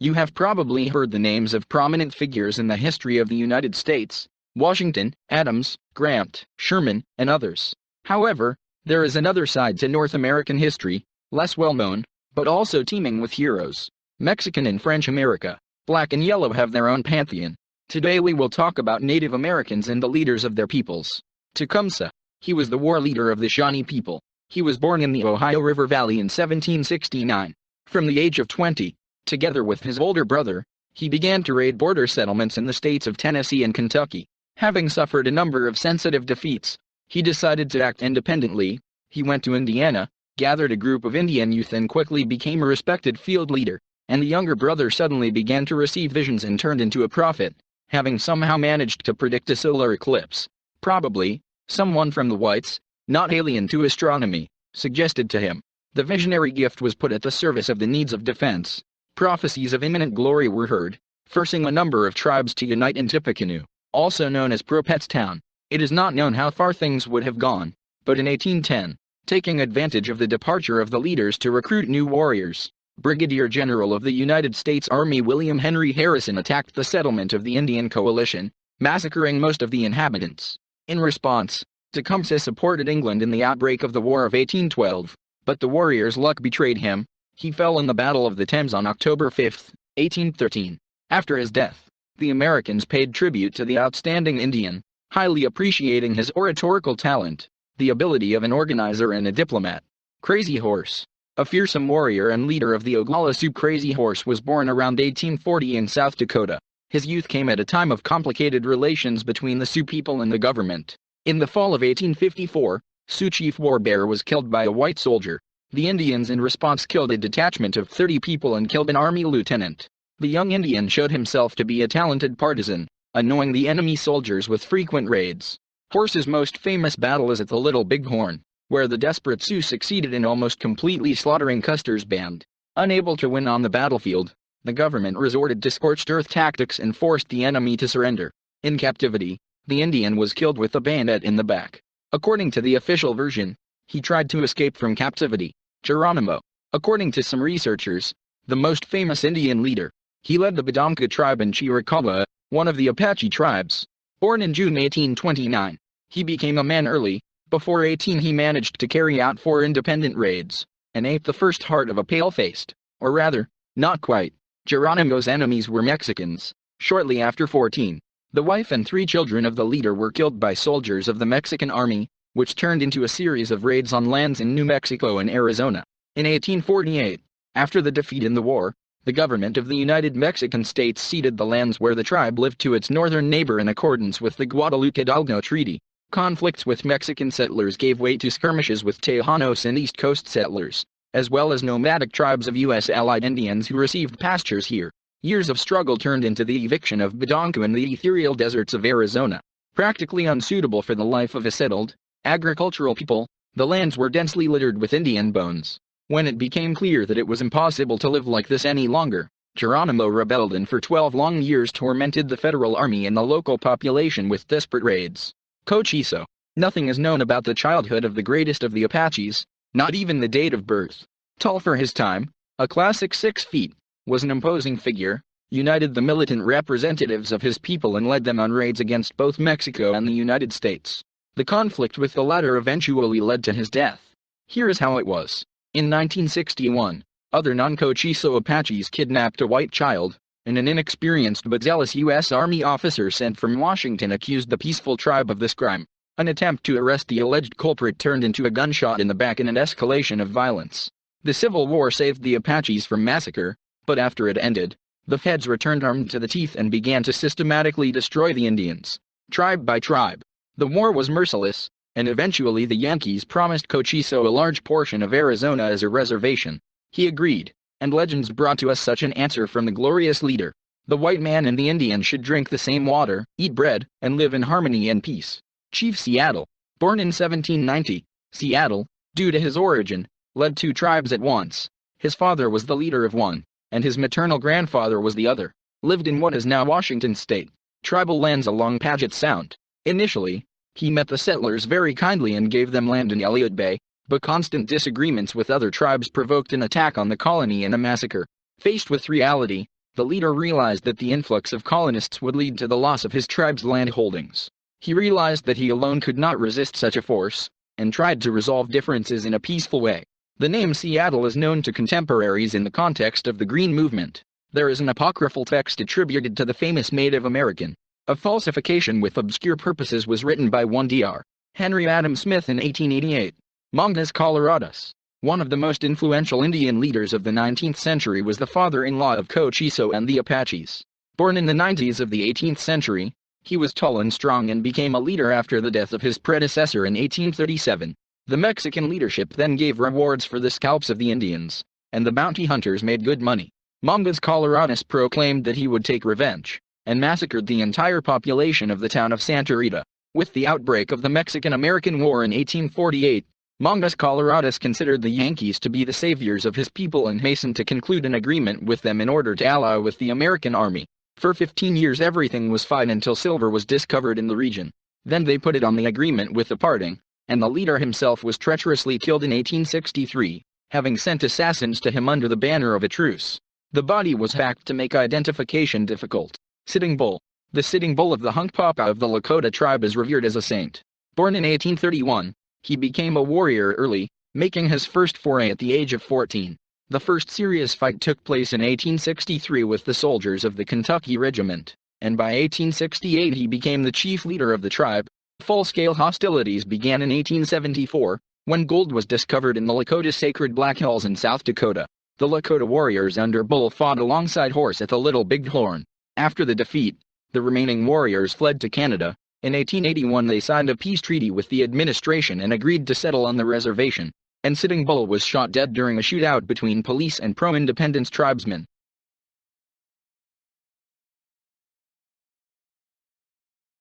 You have probably heard the names of prominent figures in the history of the United States: Washington, Adams, Grant, Sherman, and others. However, there is another side to North American history, less well known, but also teeming with heroes. Mexican and French America, black and yellow, have their own pantheon. Today we will talk about Native Americans and the leaders of their peoples. Tecumseh. He was the war leader of the Shawnee people. He was born in the Ohio River Valley in 1769. From the age of 20, together with his older brother, he began to raid border settlements in the states of Tennessee and Kentucky. Having suffered a number of sensitive defeats, he decided to act independently. He went to Indiana, gathered a group of Indian youth, and quickly became a respected field leader. And the younger brother suddenly began to receive visions and turned into a prophet, having somehow managed to predict a solar eclipse. Probably, someone from the whites, not alien to astronomy, suggested to him. The visionary gift was put at the service of the needs of defense. Prophecies of imminent glory were heard, forcing a number of tribes to unite in Tippecanoe, also known as Prophetstown. It is not known how far things would have gone, but in 1810, taking advantage of the departure of the leaders to recruit new warriors, Brigadier General of the United States Army William Henry Harrison attacked the settlement of the Indian coalition, massacring most of the inhabitants. In response, Tecumseh supported England in the outbreak of the War of 1812, but the warrior's luck betrayed him. He fell in the Battle of the Thames on October 5, 1813. After his death, the Americans paid tribute to the outstanding Indian, highly appreciating his oratorical talent, the ability of an organizer and a diplomat. Crazy Horse. A fearsome warrior and leader of the Oglala Sioux, Crazy Horse was born around 1840 in South Dakota. His youth came at a time of complicated relations between the Sioux people and the government. In the fall of 1854, Sioux Chief Warbear was killed by a white soldier. The Indians in response killed a detachment of 30 people and killed an army lieutenant. The young Indian showed himself to be a talented partisan, annoying the enemy soldiers with frequent raids. Horse's most famous battle is at the Little Bighorn, where the desperate Sioux succeeded in almost completely slaughtering Custer's band. Unable to win on the battlefield, the government resorted to scorched earth tactics and forced the enemy to surrender. In captivity, the Indian was killed with a bayonet in the back. According to the official version, he tried to escape from captivity. Geronimo. According to some researchers, the most famous Indian leader, he led the Bedonka tribe in Chiricahua, one of the Apache tribes. Born in June 1829, he became a man early. Before 18 he managed to carry out 4 independent raids, and ate the first heart of a pale-faced, or rather, not quite. Geronimo's enemies were Mexicans. Shortly after 14, the wife and 3 children of the leader were killed by soldiers of the Mexican army, which turned into a series of raids on lands in New Mexico and Arizona. In 1848, after the defeat in the war, the government of the United Mexican States ceded the lands where the tribe lived to its northern neighbor in accordance with the Guadalupe-Hidalgo Treaty. Conflicts with Mexican settlers gave way to skirmishes with Tejanos and East Coast settlers, as well as nomadic tribes of U.S. allied Indians who received pastures here. Years of struggle turned into the eviction of Bedonka in the ethereal deserts of Arizona. Practically unsuitable for the life of a settled, agricultural people, the lands were densely littered with Indian bones. When it became clear that it was impossible to live like this any longer, Geronimo rebelled and for 12 long years tormented the federal army and the local population with desperate raids. Cochise. Nothing is known about the childhood of the greatest of the Apaches, not even the date of birth. Tall for his time, a classic 6 feet, was an imposing figure, united the militant representatives of his people and led them on raids against both Mexico and the United States. The conflict with the latter eventually led to his death. Here is how it was. In 1961, other non-Cochise Apaches kidnapped a white child, and an inexperienced but zealous U.S. Army officer sent from Washington accused the peaceful tribe of this crime. An attempt to arrest the alleged culprit turned into a gunshot in the back and an escalation of violence. The Civil War saved the Apaches from massacre, but after it ended, the feds returned armed to the teeth and began to systematically destroy the Indians, tribe by tribe. The war was merciless, and eventually the Yankees promised Cochise a large portion of Arizona as a reservation. He agreed, and legends brought to us such an answer from the glorious leader. The white man and the Indian should drink the same water, eat bread, and live in harmony and peace. Chief Seattle. Born in 1790, Seattle, due to his origin, led 2 tribes at once. His father was the leader of one, and his maternal grandfather was the other. Lived in what is now Washington State, tribal lands along Paget Sound. Initially, he met the settlers very kindly and gave them land in Elliott Bay, but constant disagreements with other tribes provoked an attack on the colony and a massacre. Faced with reality, The leader realized that the influx of colonists would lead to the loss of his tribe's land holdings. He realized that he alone could not resist such a force, and tried to resolve differences in a peaceful way. The name Seattle is known to contemporaries in the context of the Green Movement. There is an apocryphal text attributed to the famous Native American. A falsification with obscure purposes was written by one Dr. Henry Adam Smith in 1888. Mangas Coloradas. One of the most influential Indian leaders of the 19th century was the father-in-law of Cochise and the Apaches. Born in the 90s of the 18th century, he was tall and strong and became a leader after the death of his predecessor in 1837. The Mexican leadership then gave rewards for the scalps of the Indians, and the bounty hunters made good money. Mangas Coloradas proclaimed that he would take revenge, and massacred the entire population of the town of Santa Rita. With the outbreak of the Mexican-American War in 1848, Mangas Coloradas considered the Yankees to be the saviors of his people and hastened to conclude an agreement with them in order to ally with the American army. For 15 years everything was fine until silver was discovered in the region. Then they put it on the agreement with the parting, and the leader himself was treacherously killed in 1863, having sent assassins to him under the banner of a truce. The body was hacked to make identification difficult. Sitting Bull. The Sitting Bull of the Hunkpapa of the Lakota tribe is revered as a saint. Born in 1831, he became a warrior early, making his first foray at the age of 14. The first serious fight took place in 1863 with the soldiers of the Kentucky Regiment, and by 1868 he became the chief leader of the tribe. Full-scale hostilities began in 1874, when gold was discovered in the Lakota Sacred Black Hills in South Dakota. The Lakota warriors under Bull fought alongside Horse at the Little Bighorn. After the defeat, the remaining warriors fled to Canada. In 1881 they signed a peace treaty with the administration and agreed to settle on the reservation, and Sitting Bull was shot dead during a shootout between police and pro-independence tribesmen.